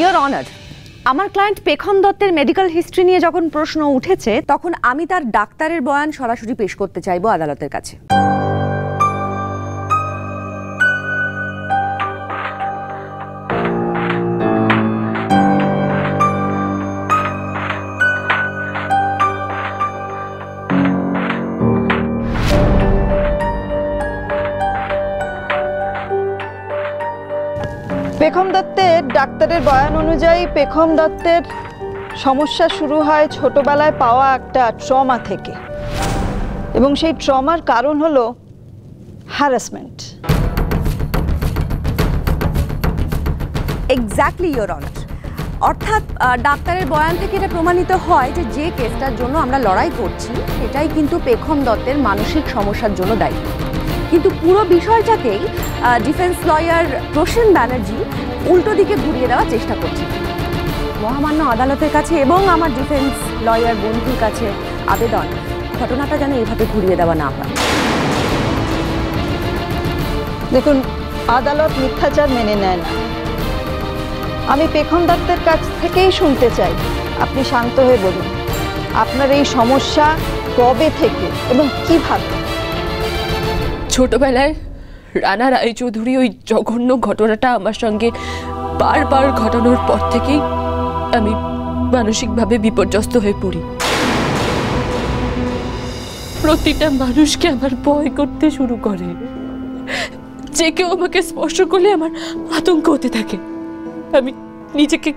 Your honour, আমার client পেখম দত্তের মেডিকেল হিস্ট্রি নিয়ে যখন প্রশ্ন উঠেছে তখন আমি তার ডাক্তারের বয়ান সরাসরি পেশ করতে চাইবো আদালতের কাছে। পেখম দত্তের ডাক্তারের বয়ান অনুযায়ী পেখম দত্তের সমস্যা শুরু হয় ছোটবেলায় পাওয়া একটা ট্রমা থেকে, এবং সেই ট্রমার কারণ হলো হ্যারাসমেন্ট। এক্স্যাক্টলি ইওর অনার, অর্থাৎ ডাক্তারের বয়ান থেকে এটা প্রমাণিত হয় যে কেসটার জন্য আমরা লড়াই করছি সেটাই কিন্তু পেখম দত্তের মানসিক সমস্যার জন্য দায়ী। কিন্তু পুরো বিষয়টাকেই ডিফেন্স লয়ার প্রসেন ব্যানার্জি উল্টো দিকে ঘুরিয়ে দেওয়ার চেষ্টা করছে। মহামান্য আদালতের কাছে এবং আমার ডিফেন্স লয়ার বন্ধুর কাছে আবেদন, ঘটনাটা যেন এভাবে ঘুরিয়ে দেওয়া না হয়। দেখুন, আদালত মিথ্যাচার মেনে নেয় না। আমি পেখম দত্তের কাছ থেকেই শুনতে চাই, আপনি শান্ত হয়ে বলুন আপনার এই সমস্যা কবে থেকে এবং কিভাবে। ছোটবেলায় রানা রায়চৌধুরী ওই জঘন্য ঘটনাটা আমার সঙ্গে বারবার ঘটানোর পর থেকেই আমি মানসিকভাবে বিপর্যস্ত হয়ে পড়ি। প্রতিটা মানুষকে আমার ভয় করতে শুরু করে, যে কেউ আমাকে স্পর্শ করলে আমার আতঙ্ক হতে থাকে। আমি নিজেকে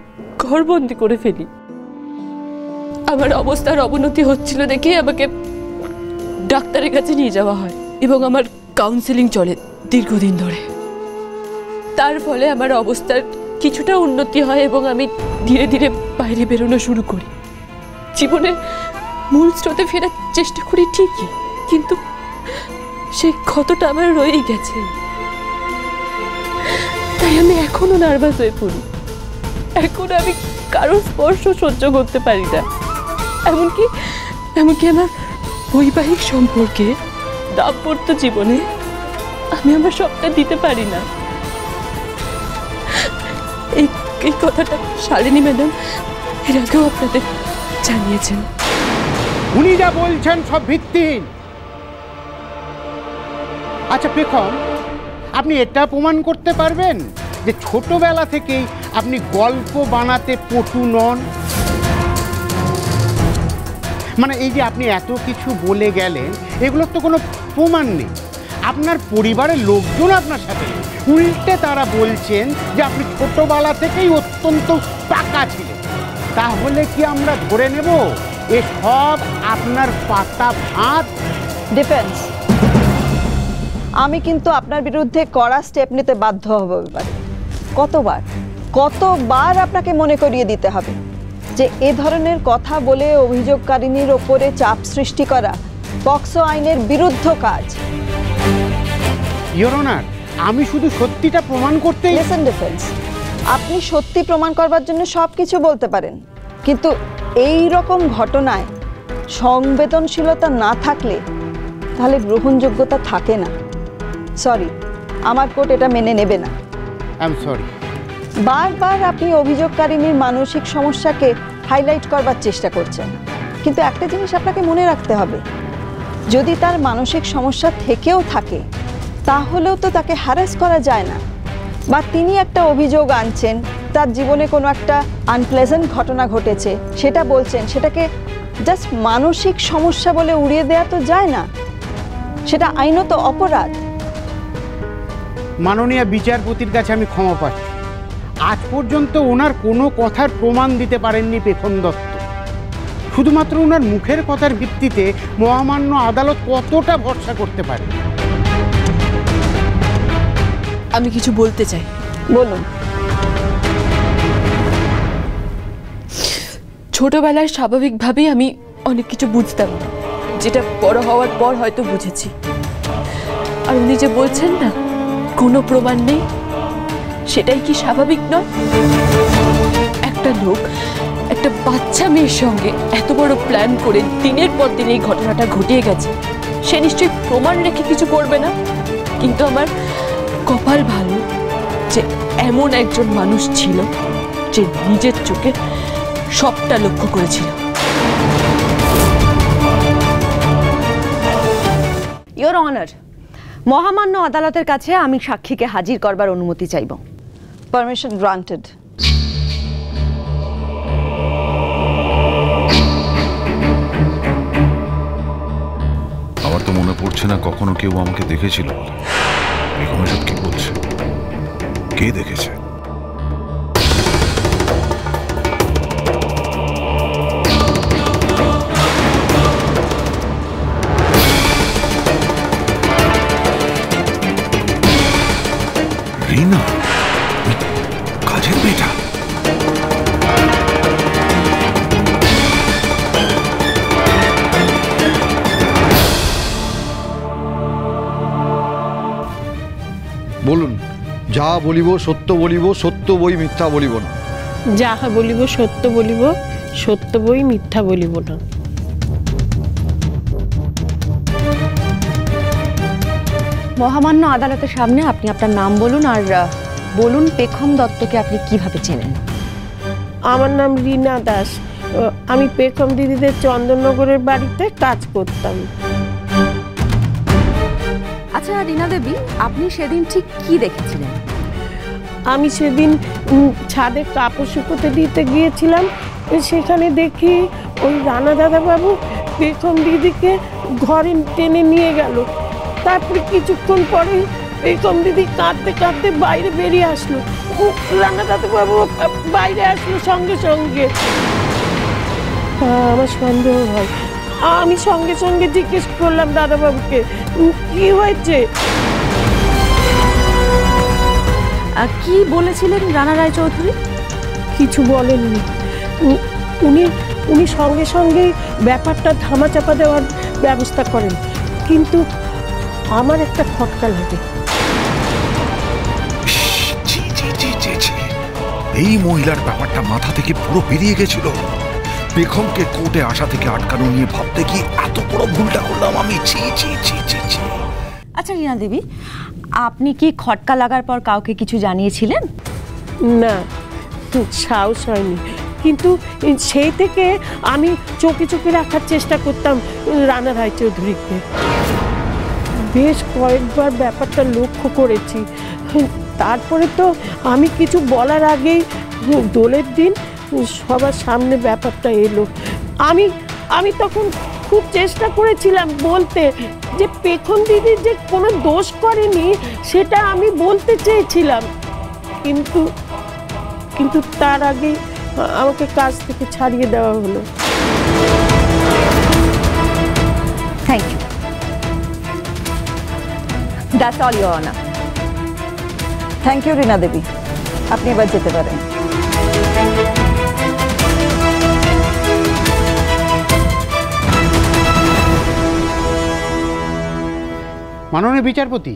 ঘরবন্দি করে ফেলি। আমার অবস্থার অবনতি হচ্ছিল দেখে আমাকে ডাক্তারের কাছে নিয়ে যাওয়া হয় এবং আমার কাউন্সেলিং চলে দীর্ঘদিন ধরে। তার ফলে আমার অবস্থার কিছুটা উন্নতি হয় এবং আমি ধীরে ধীরে বাইরে বেরোনো শুরু করি। জীবনের মূল স্রোতে ফেরার চেষ্টা করি ঠিকই, কিন্তু সেই ক্ষতটা আমার রয়েই গেছে। তাই আমি এখনো নার্ভাস হয়ে পড়ি। এখন আমি কারোর স্পর্শ সহ্য করতে পারি না। এমনকি আমার বৈবাহিক সম্পর্কে, দাম্পত্য জীবনে আমি আমার সবটা দিতে পারি না। এই কথাটা শালিনী ম্যাডাম এর আগেও আপনাদের জানিয়েছেন। উনি যা বলছেন সব ভিত্তিহীন। আচ্ছা পেখম, আপনি এটা প্রমাণ করতে পারবেন যে ছোটবেলা থেকেই আপনি গল্প বানাতে পটু নন? মানে এই যে আপনি এত কিছু বলে গেলেন, এগুলোর তো কোনো প্রমাণ নেই। আপনার পরিবারের লোকজন আপনার সাথে, উল্টে তারা বলছেন যে আপনি ছোটবেলা থেকেই অত্যন্ত পাকা ছিলেন। তাহলে কি আমরা ধরে নেব এসব আপনার পাতা ভাত? ডিফেন্স, আমি কিন্তু আপনার বিরুদ্ধে কড়া স্টেপ নিতে বাধ্য হব এবারে। কতবার আপনাকে মনে করিয়ে দিতে হবে যে এ ধরনের কথা বলে অভিযোগকারিনীর ওপরে চাপ সৃষ্টি করা পক্সো আইনের বিরুদ্ধ কাজ। ইওর অনার, আমি শুধু সত্যিটা প্রমাণ করতেই। লিসেন ডিফেন্স, আপনি সত্যি প্রমাণ করবার জন্য সব কিছু বলতে পারেন, কিন্তু এই রকম ঘটনায় সংবেদনশীলতা না থাকলে তাহলে গ্রহণযোগ্যতা থাকে না। সরি, আমার কোর্ট এটা মেনে নেবে না। I am sorry. বারবার আপনি অভিযোগকারিনীর মানসিক সমস্যাকে হাইলাইট করবার চেষ্টা করছেন, কিন্তু একটা জিনিস আপনাকে মনে রাখতে হবে, যদি তার মানসিক সমস্যা থেকেও থাকে তাহলেও তো তাকে হ্যারাস করা যায় না। বা তিনি একটা অভিযোগ আনছেন, তার জীবনে কোনো একটা আনপ্লেজেন্ট ঘটনা ঘটেছে, সেটা বলছেন, সেটাকে জাস্ট মানসিক সমস্যা বলে উড়িয়ে দেওয়া তো যায় না, সেটা আইনত অপরাধ। মাননীয় বিচারপতির কাছে আমি ক্ষমা পাচ্ছি। আজ পর্যন্ত ওনার কোনো কথার প্রমাণ দিতে পারেননি পেখম দত্ত। শুধুমাত্র ওনার মুখের কথার ভিত্তিতে মহামান্য আদালত কতটা ভরসা করতে পারে? আমি কিছু বলতে চাই। বলুন। ছোটবেলায় স্বাভাবিকভাবেই আমি অনেক কিছু বুঝতাম না, যেটা বড় হওয়ার পর হয়তো বুঝেছি। আর উনি যে বলছেন না কোনো প্রমাণ নেই, সেটাই কি স্বাভাবিক নয়? একটা লোক একটা বাচ্চা মেয়ের সঙ্গে এত বড় প্ল্যান করে দিনের পর দিন এই ঘটনাটা ঘটিয়ে গেছে, সে নিশ্চয়ই প্রমাণ রেখে কিছু করবে না। কিন্তু আমার কপাল ভালো যে এমন একজন মানুষ ছিল যে নিজের চোখে সবটা লক্ষ্য করেছিল। ইওর অনার, মহামান্য আদালতের কাছে আমি সাক্ষীকে হাজির করবার অনুমতি চাইব। Permission granted. আমার তো মনে পড়ছে না কখনো কেউ আমাকে দেখেছিল বলে। এখন এসব কি বলছে? কে দেখেছে? রিনা, কাজের মেয়েটা। বলুন, যা বলিব সত্য বলিব, সত্য বই মিথ্যা বলিব না। যাহা বলিব সত্য বলিব, সত্য বই মিথ্যা বলিব না। মহামান্য আদালতের সামনে আপনি আপনার নাম বলুন, আর বলুন পেখম দত্তকে আপনি কিভাবে চেনেন? আমার নাম রীনা দাস। আমি পেখম দিদিদের চন্দননগরের বাড়িতে কাজ করতাম। আচ্ছা রীনা দেবী, আপনি সেদিন ঠিক কি দেখেছিলেন? আমি সেদিন ছাদে কাপড় শুকোতে দিতে গিয়েছিলাম। সেখানে দেখি ওই রানা দাদাবাবু পেখম দিদিকে ঘরে টেনে নিয়ে গেল। তারপরে কিছুক্ষণ পরে পেখম দিদি কাঁদতে কাঁদতে বাইরে বেরিয়ে আসলো। রানা দাদাবাবু বাইরে আসলো সঙ্গে সঙ্গে। আমার সন্দেহ হয়। আমি সঙ্গে সঙ্গে জিজ্ঞেস করলাম দাদাবাবুকে, কি হয়েছে? কি বলেছিলেন রানা রায়চৌধুরী? কিছু বলেননি। উনি সঙ্গে সঙ্গে ব্যাপারটা ধামাচাপা দেওয়ার ব্যবস্থা করেন, কিন্তু আমার একটা খটকা লাগে। এই মহিলার ব্যাপারটা মাথা থেকে পুরো বেরিয়ে গেছিল। পেখমকে কোর্টে আসা থেকে আটকানো নিয়ে ভাবতে কি এত বড় ভুলটা করলাম আমি। আচ্ছা রীনা দেবী, আপনি কি খটকা লাগার পর কাউকে কিছু জানিয়েছিলেন? না, সাহস হয়নি। কিন্তু সেই থেকে আমি চোখে চোখে রাখার চেষ্টা করতাম রানা রায়চৌধুরীকে। বেশ কয়েকবার ব্যাপারটা লক্ষ্য করেছি। তারপরে তো আমি কিছু বলার আগেই দোলের দিন সবার সামনে ব্যাপারটা এলো। আমি তখন খুব চেষ্টা করেছিলাম বলতে যে পেখম দিদি যে কোনো দোষ করেনি, সেটা আমি বলতে চেয়েছিলাম। কিন্তু তার আগেই আমাকে কাজ থেকে ছাড়িয়ে দেওয়া হলো। Thank you, that's all your honour. Thank you Rina Devi, আপনি এবার যেতে পারেন। মাননীয় বিচারপতি,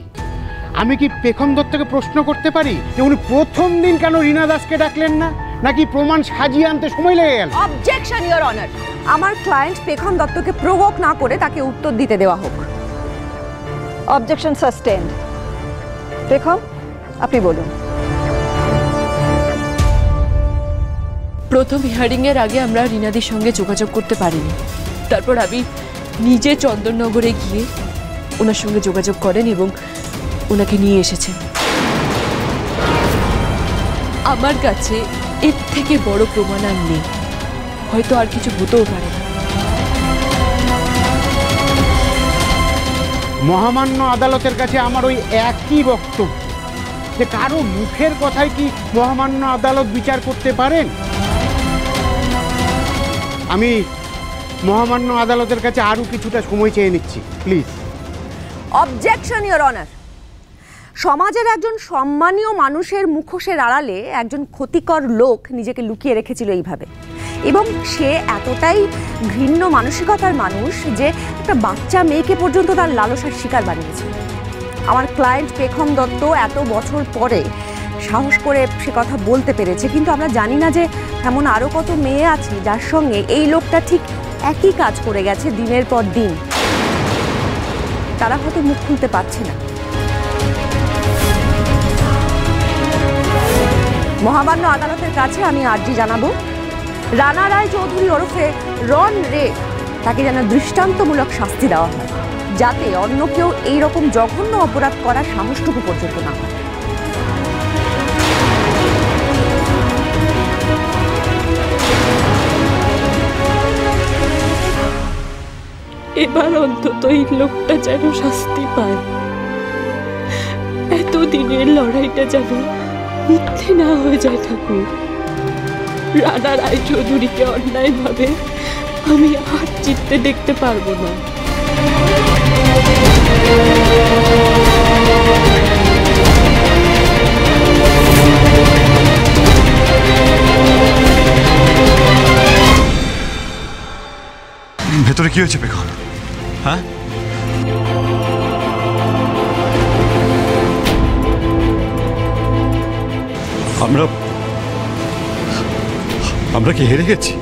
আমি কি পেখম দত্তকে প্রশ্ন করতে পারি যে উনি প্রথম দিন কেন রীনা দাসকে ডাকলেন না, নাকি প্রমাণ সাজিয়ে আনতে সময় লেগে গেল? অবজেকশন ইওর অনার, আমার ক্লায়েন্ট পেখম দত্তকে প্রভোক না করে তাকে উত্তর দিতে দেওয়া হোক। Objection sustained. পেখম, আপনি বলুন। প্রথম হিয়ারিং এর আগে আমরা রীনাদির সঙ্গে যোগাযোগ করতে পারিনি। তারপর আমি নিজে চন্দননগরে গিয়ে ওনার সঙ্গে যোগাযোগ করেন এবং ওনাকে নিয়ে এসেছেন। আমার কাছে এর থেকে বড় প্রমাণ আর নেই, হয়তো আর কিছু হতেও পারে না। মহামান্য আদালতের কাছে আমার ওই একই বক্তব্য যে কারো মুখের কথায় কি মহামান্য আদালত বিচার করতে পারেন? আমি মহামান্য আদালতের কাছে আরও কিছুটা সময় চেয়ে নিচ্ছি, প্লিজ। অবজেকশন ইওর অনার, সমাজের একজন সম্মানীয় মানুষের মুখোশের আড়ালে একজন ক্ষতিকর লোক নিজেকে লুকিয়ে রেখেছিল এইভাবে, এবং সে এতটাই ঘৃণ্য মানসিকতার মানুষ যে একটা বাচ্চা মেয়েকে পর্যন্ত তার লালসার শিকার বানিয়েছে। আমার ক্লায়েন্ট পেখম দত্ত এত বছর পরে সাহস করে সে কথা বলতে পেরেছে, কিন্তু আমরা জানি না যে এমন আরও কত মেয়ে আছে যার সঙ্গে এই লোকটা ঠিক একই কাজ করে গেছে দিনের পর দিন। তারা হয়তো মুখ খুলতে পারছে না। মহামান্য আদালতের কাছে আমি আর্জি জানাবো রানা রায় চৌধুরী ওরফে রন রে তাকে যেন দৃষ্টান্তমূলক শাস্তি দেওয়া হয়, যাতে অন্য কেউ এইরকম জঘন্য অপরাধ করার সাহসটুকু পর্যন্ত না হয়। এবার অন্তত এই লোকটা যেন শাস্তি পায়, এতদিনের লড়াইটা যেন মিথ্যে না হয়ে যায়। ঠাকুর, রানা রায় চৌধুরীকে অন্যায়ভাবে আমি আর জিততে দেখতে পারবো না। ভেতরে কি হয়েছে পেখম? হ্যাঁ, আমরা কি হেরে গেছি?